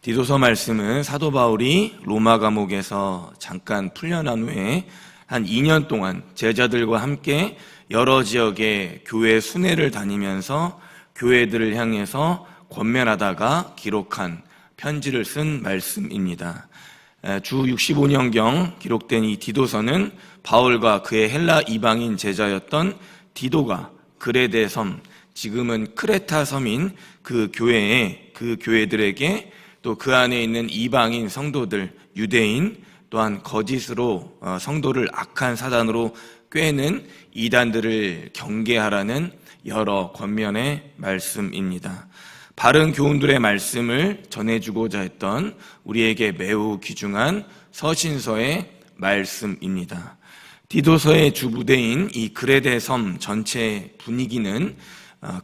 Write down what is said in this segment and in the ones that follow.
디도서 말씀은 사도 바울이 로마 감옥에서 잠깐 풀려난 후에 한 2년 동안 제자들과 함께 여러 지역의 교회 순회를 다니면서 교회들을 향해서 권면하다가 기록한 편지를 쓴 말씀입니다. 주 65년경 기록된 이 디도서는 바울과 그의 헬라 이방인 제자였던 디도가 그레데 섬, 지금은 크레타 섬인 그 교회들에게 또 그 안에 있는 이방인 성도들, 유대인, 또한 거짓으로 성도를 악한 사단으로 꿰는 이단들을 경계하라는 여러 권면의 말씀입니다. 바른 교훈들의 말씀을 전해주고자 했던 우리에게 매우 귀중한 서신서의 말씀입니다. 디도서의 주부대인 이 그레데 섬 전체 분위기는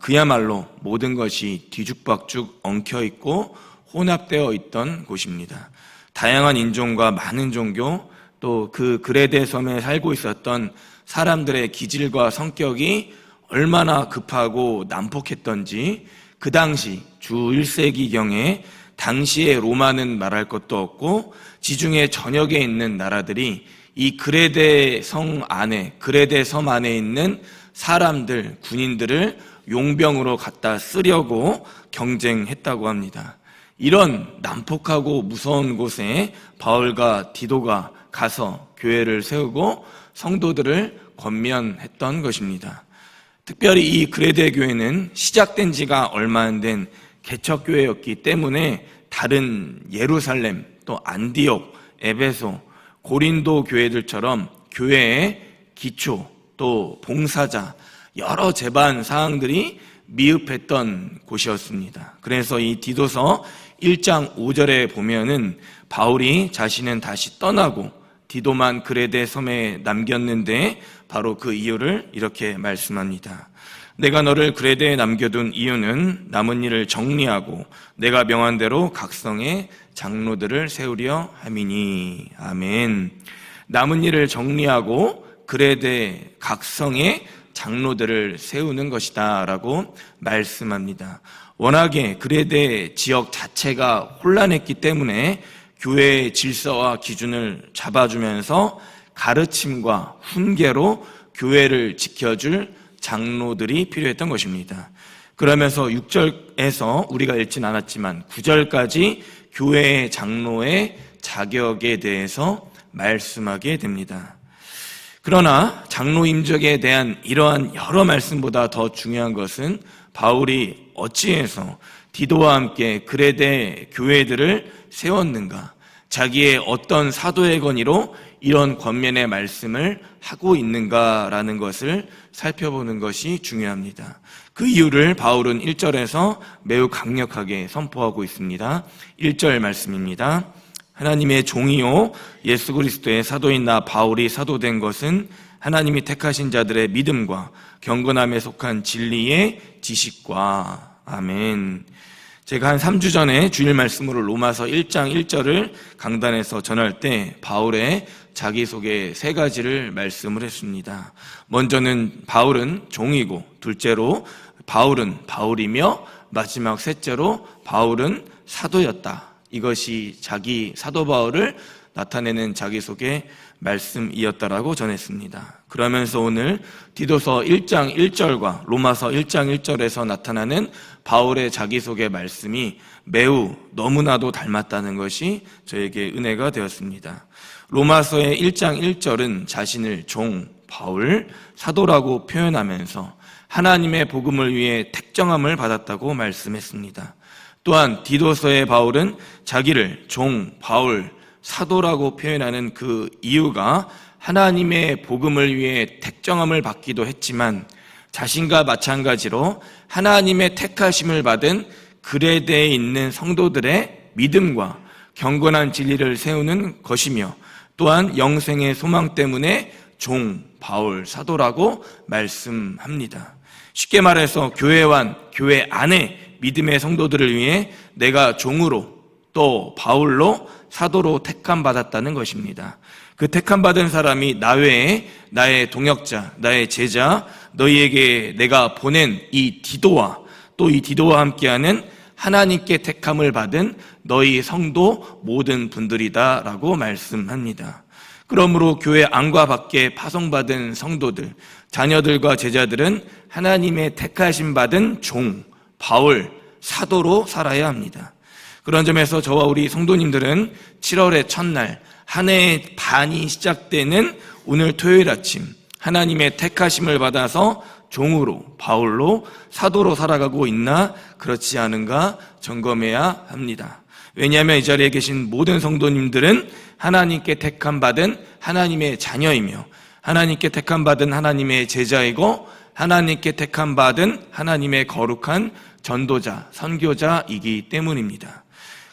그야말로 모든 것이 뒤죽박죽 엉켜있고 혼합되어 있던 곳입니다. 다양한 인종과 많은 종교, 또 그 그레데 섬에 살고 있었던 사람들의 기질과 성격이 얼마나 급하고 난폭했던지 그 당시 주 1세기경에 당시의 로마는 말할 것도 없고 지중해 전역에 있는 나라들이 이 그레데 섬 안에 있는 사람들, 군인들을 용병으로 갖다 쓰려고 경쟁했다고 합니다. 이런 난폭하고 무서운 곳에 바울과 디도가 가서 교회를 세우고 성도들을 권면했던 것입니다. 특별히 이 그레데 교회는 시작된 지가 얼마 안 된 개척교회였기 때문에 다른 예루살렘, 또 안디옥, 에베소, 고린도 교회들처럼 교회의 기초, 또 봉사자, 여러 제반 사항들이 미흡했던 곳이었습니다. 그래서 이 디도서 1장 5절에 보면은 바울이 자신은 다시 떠나고 디도만 그레데 섬에 남겼는데 바로 그 이유를 이렇게 말씀합니다. 내가 너를 그레데에 남겨둔 이유는 남은 일을 정리하고 내가 명한 대로 각성의 장로들을 세우려 함이니. 아멘. 남은 일을 정리하고 그레데 각성의 장로들을 세우는 것이다 라고 말씀합니다. 워낙에 그레데 지역 자체가 혼란했기 때문에 교회의 질서와 기준을 잡아주면서 가르침과 훈계로 교회를 지켜줄 장로들이 필요했던 것입니다. 그러면서 6절에서 우리가 읽진 않았지만 9절까지 교회의 장로의 자격에 대해서 말씀하게 됩니다. 그러나 장로 임직에 대한 이러한 여러 말씀보다 더 중요한 것은 바울이 어찌해서 디도와 함께 그레데 교회들을 세웠는가, 자기의 어떤 사도의 권위로 이런 권면의 말씀을 하고 있는가라는 것을 살펴보는 것이 중요합니다. 그 이유를 바울은 1절에서 매우 강력하게 선포하고 있습니다. 1절 말씀입니다. 하나님의 종이요 예수 그리스도의 사도인 나 바울이 사도된 것은 하나님이 택하신 자들의 믿음과 경건함에 속한 진리의 지식과. 아멘. 제가 한 3주 전에 주일 말씀으로 로마서 1장 1절을 강단에서 전할 때 바울의 자기소개 3가지를 말씀을 했습니다. 먼저는 바울은 종이고, 둘째로 바울은 바울이며, 마지막 셋째로 바울은 사도였다. 이것이 자기 사도 바울을 나타내는 자기소개 말씀이었다라고 전했습니다. 그러면서 오늘 디도서 1장 1절과 로마서 1장 1절에서 나타나는 바울의 자기소개 말씀이 매우 너무나도 닮았다는 것이 저에게 은혜가 되었습니다. 로마서의 1장 1절은 자신을 종, 바울, 사도라고 표현하면서 하나님의 복음을 위해 택정함을 받았다고 말씀했습니다. 또한 디도서의 바울은 자기를 종, 바울, 사도라고 표현하는 그 이유가 하나님의 복음을 위해 택정함을 받기도 했지만 자신과 마찬가지로 하나님의 택하심을 받은 그레데에 있는 성도들의 믿음과 경건한 진리를 세우는 것이며, 또한 영생의 소망 때문에 종, 바울, 사도라고 말씀합니다. 쉽게 말해서 교회 안에 믿음의 성도들을 위해 내가 종으로 또 바울로 사도로 택함받았다는 것입니다. 그 택함받은 사람이 나 외에 나의 동역자, 나의 제자, 너희에게 내가 보낸 이 디도와 또 이 디도와 함께하는 하나님께 택함을 받은 너희 성도 모든 분들이다 라고 말씀합니다. 그러므로 교회 안과 밖에 파송받은 성도들, 자녀들과 제자들은 하나님의 택하심 받은 종, 바울, 사도로 살아야 합니다. 그런 점에서 저와 우리 성도님들은 7월의 첫날, 한 해의 반이 시작되는 오늘 토요일 아침, 하나님의 택하심을 받아서 종으로, 바울로, 사도로 살아가고 있나 그렇지 않은가 점검해야 합니다. 왜냐하면 이 자리에 계신 모든 성도님들은 하나님께 택함 받은 하나님의 자녀이며 하나님께 택함 받은 하나님의 제자이고 하나님께 택함 받은 하나님의 거룩한 전도자, 선교자이기 때문입니다.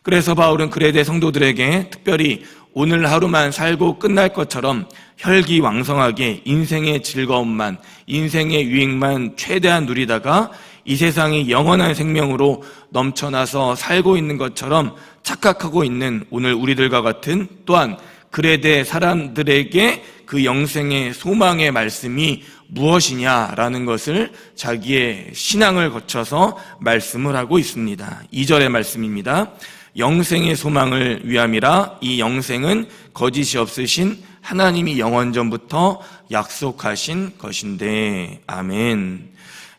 그래서 바울은 그레데 성도들에게 특별히 오늘 하루만 살고 끝날 것처럼 혈기왕성하게 인생의 즐거움만, 인생의 유익만 최대한 누리다가 이 세상이 영원한 생명으로 넘쳐나서 살고 있는 것처럼 착각하고 있는 오늘 우리들과 같은 또한 그레데 사람들에게 그 영생의 소망의 말씀이 무엇이냐라는 것을 자기의 신앙을 거쳐서 말씀을 하고 있습니다. 2절의 말씀입니다. 영생의 소망을 위함이라. 이 영생은 거짓이 없으신 하나님이 영원전부터 약속하신 것인데. 아멘.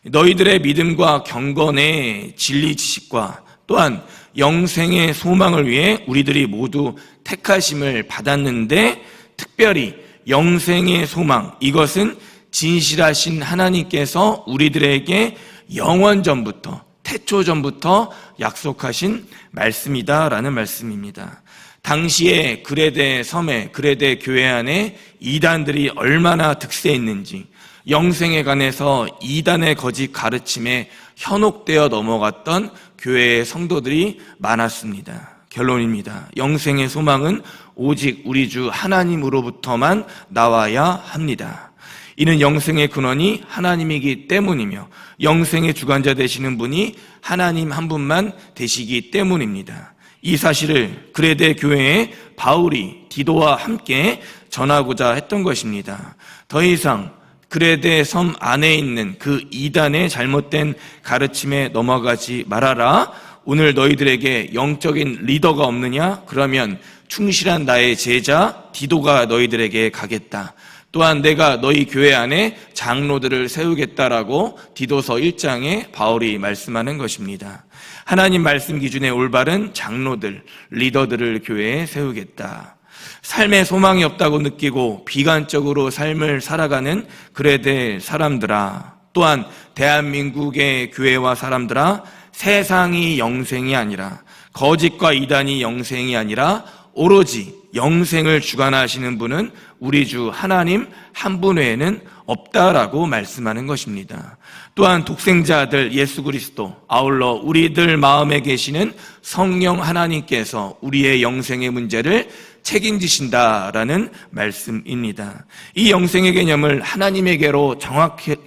너희들의 믿음과 경건의 진리 지식과 또한 영생의 소망을 위해 우리들이 모두 택하심을 받았는데, 특별히 영생의 소망, 이것은 진실하신 하나님께서 우리들에게 영원전부터, 태초전부터 약속하신 말씀이다라는 말씀입니다. 당시에 그레데 섬에, 그레데 교회 안에 이단들이 얼마나 득세했는지, 영생에 관해서 이단의 거짓 가르침에 현혹되어 넘어갔던 교회의 성도들이 많았습니다. 결론입니다. 영생의 소망은 오직 우리 주 하나님으로부터만 나와야 합니다. 이는 영생의 근원이 하나님이기 때문이며 영생의 주관자 되시는 분이 하나님 한 분만 되시기 때문입니다. 이 사실을 그레데 교회에 바울이 디도와 함께 전하고자 했던 것입니다. 더 이상 그레데 섬 안에 있는 그 이단의 잘못된 가르침에 넘어가지 말아라. 오늘 너희들에게 영적인 리더가 없느냐? 그러면 충실한 나의 제자 디도가 너희들에게 가겠다. 또한 내가 너희 교회 안에 장로들을 세우겠다라고 디도서 1장에 바울이 말씀하는 것입니다. 하나님 말씀 기준의 올바른 장로들, 리더들을 교회에 세우겠다. 삶에 소망이 없다고 느끼고 비관적으로 삶을 살아가는 그레데 사람들아, 또한 대한민국의 교회와 사람들아, 세상이 영생이 아니라, 거짓과 이단이 영생이 아니라 오로지 영생을 주관하시는 분은 우리 주 하나님 한 분 외에는 없다라고 말씀하는 것입니다. 또한 독생자 아들 예수 그리스도, 아울러 우리들 마음에 계시는 성령 하나님께서 우리의 영생의 문제를 책임지신다라는 말씀입니다. 이 영생의 개념을 하나님에게로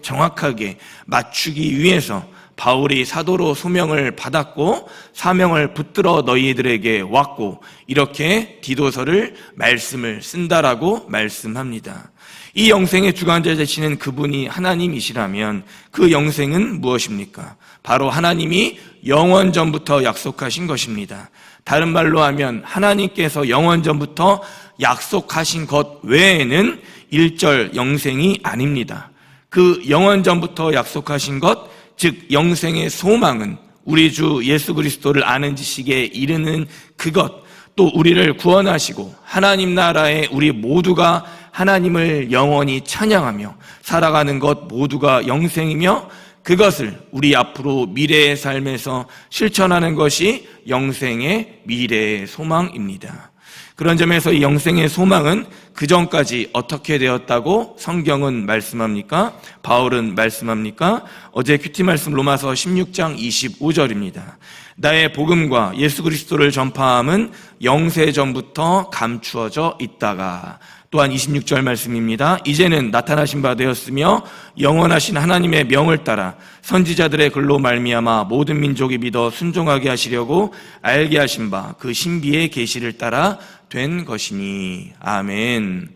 정확하게 맞추기 위해서 바울이 사도로 소명을 받았고 사명을 붙들어 너희들에게 왔고 이렇게 디도서를 말씀을 쓴다라고 말씀합니다. 이 영생의 주관자 되시는 그분이 하나님이시라면 그 영생은 무엇입니까? 바로 하나님이 영원전부터 약속하신 것입니다. 다른 말로 하면 하나님께서 영원전부터 약속하신 것 외에는 일절 영생이 아닙니다. 그 영원전부터 약속하신 것, 즉 영생의 소망은 우리 주 예수 그리스도를 아는 지식에 이르는 그것, 또 우리를 구원하시고 하나님 나라에 우리 모두가 하나님을 영원히 찬양하며 살아가는 것 모두가 영생이며, 그것을 우리 앞으로 미래의 삶에서 실천하는 것이 영생의 미래의 소망입니다. 그런 점에서 이 영생의 소망은 그전까지 어떻게 되었다고 성경은 말씀합니까? 바울은 말씀합니까? 어제 큐티 말씀 로마서 16장 25절입니다. 나의 복음과 예수 그리스도를 전파함은 영세전부터 감추어져 있다가, 또한 26절 말씀입니다. 이제는 나타나신 바 되었으며 영원하신 하나님의 명을 따라 선지자들의 글로 말미암아 모든 민족이 믿어 순종하게 하시려고 알게 하신 바 그 신비의 계시를 따라 된 것이니. 아멘.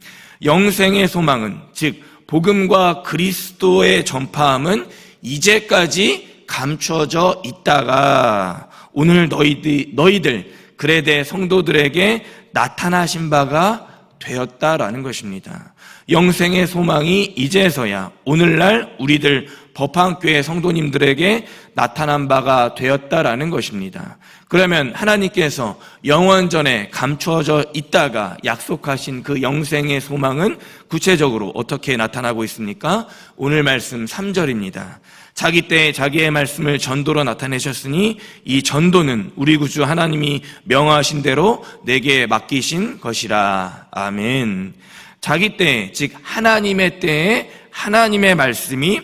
영생의 소망은, 즉 복음과 그리스도의 전파함은 이제까지 감추어져 있다가 오늘 너희들 그레데 성도들에게 나타나신 바가 되었다라는 것입니다. 영생의 소망이 이제서야 오늘날 우리들 법화교회 성도님들에게 나타난 바가 되었다라는 것입니다. 그러면 하나님께서 영원전에 감추어져 있다가 약속하신 그 영생의 소망은 구체적으로 어떻게 나타나고 있습니까? 오늘 말씀 3절입니다. 자기 때에 자기의 말씀을 전도로 나타내셨으니 이 전도는 우리 구주 하나님이 명하신 대로 내게 맡기신 것이라. 아멘. 자기 때에, 즉 하나님의 때에 하나님의 말씀이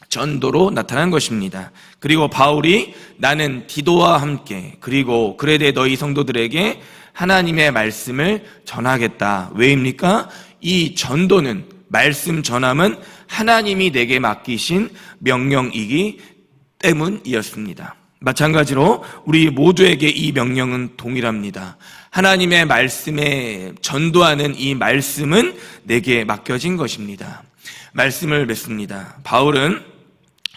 전도로 나타난 것입니다. 그리고 바울이 나는 디도와 함께 그리고 그레데 너희 성도들에게 하나님의 말씀을 전하겠다. 왜입니까? 이 전도는, 말씀 전함은 하나님이 내게 맡기신 명령이기 때문이었습니다. 마찬가지로 우리 모두에게 이 명령은 동일합니다. 하나님의 말씀에 전도하는 이 말씀은 내게 맡겨진 것입니다. 말씀을 맺습니다. 바울은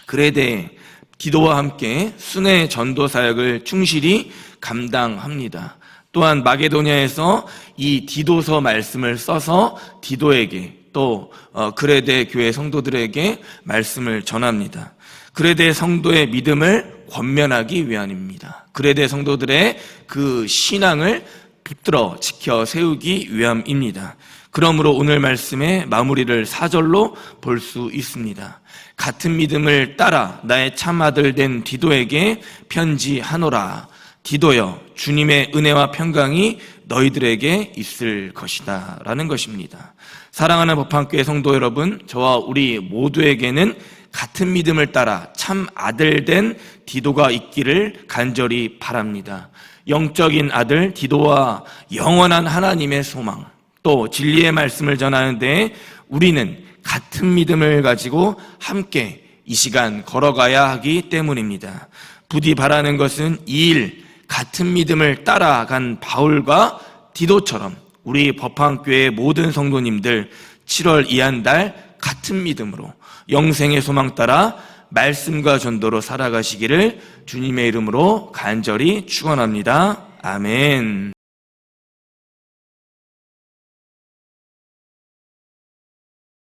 그레데 디도와 함께 순회 전도 사역을 충실히 감당합니다. 또한 마게도냐에서 이 디도서 말씀을 써서 디도에게 또 그레데 교회 성도들에게 말씀을 전합니다. 그레데 성도의 믿음을 권면하기 위함입니다. 그레데 성도들의 그 신앙을 붙들어 지켜 세우기 위함입니다. 그러므로 오늘 말씀의 마무리를 4절로 볼 수 있습니다. 같은 믿음을 따라 나의 참아들 된 디도에게 편지하노라. 디도여, 주님의 은혜와 평강이 너희들에게 있을 것이다 라는 것입니다. 사랑하는 법화교회 성도 여러분, 저와 우리 모두에게는 같은 믿음을 따라 참 아들 된 디도가 있기를 간절히 바랍니다. 영적인 아들 디도와 영원한 하나님의 소망, 또 진리의 말씀을 전하는 데 우리는 같은 믿음을 가지고 함께 이 시간 걸어가야 하기 때문입니다. 부디 바라는 것은 이 일, 같은 믿음을 따라간 바울과 디도처럼 우리 법화교회 모든 성도님들 7월 이한달 같은 믿음으로 영생의 소망 따라 말씀과 전도로 살아가시기를 주님의 이름으로 간절히 축원합니다. 아멘.